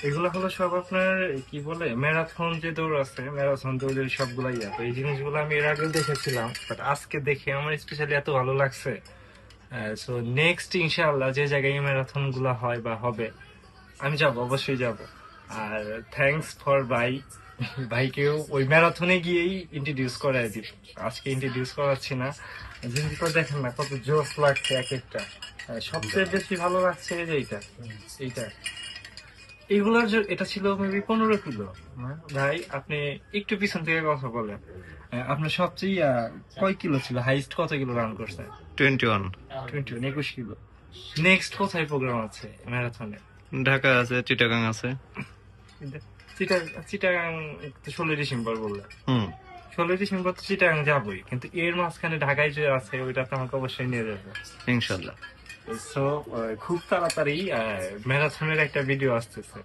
এগুলো হলো সব আপনার কি বলে ম্যারাথন যে দৌড় আছে, ম্যারাথন দৌড়ের সবগুলাই তো এই জিনিসগুলো আমি এর আগেও দেখেছিলাম, বাট আজকে দেখে আমার স্পেশালি এত ভালো লাগছে। সো নেক্সট ইনশাআল্লাহ যে জায়গায় ম্যারাথন গুলা হয় বা হবে আমি যাব, অবশ্যই যাব। আর থ্যাঙ্কস ফর ভাইকেও ওই ম্যারাথনে গিয়েই ইন্ট্রোডিউস করাই দিব, আজকে ইন্ট্রোডিউস করাচ্ছি না। জিনিসগুলো দেখেন না কত জোশ লাগছে এক একটা। সবচেয়ে বেশি ভালো লাগছে এই যে এইটা, এইটা এগুলার যে এটা ছিল মেবি 15 কিলো। ভাই আপনি একটু পিছন থেকে কথা বলেন। আপনার সবচেয়ে কয় কিলো ছিল, হাইস্ট কত কিলো রান করছে? 21। 21 কিলো। নেক্সট কোথায় প্রোগ্রাম আছে ম্যারাথনে? ঢাকা আছে, চিটাগাং আছে। চিটাগাং তো 16 ডিসেম্বর বললেন। হুম। 16 ডিসেম্বর তো চিটাগাং যাবোই, কিন্তু এর মাঝখানে ঢাকায় যে আছে ওইটা তো আমাকে অবশ্যই নিয়ে যাবে। ইনশাল্লাহ। সো খুব তাড়াতাড়ি ম্যারাথনের একটা ভিডিও আসতেছে।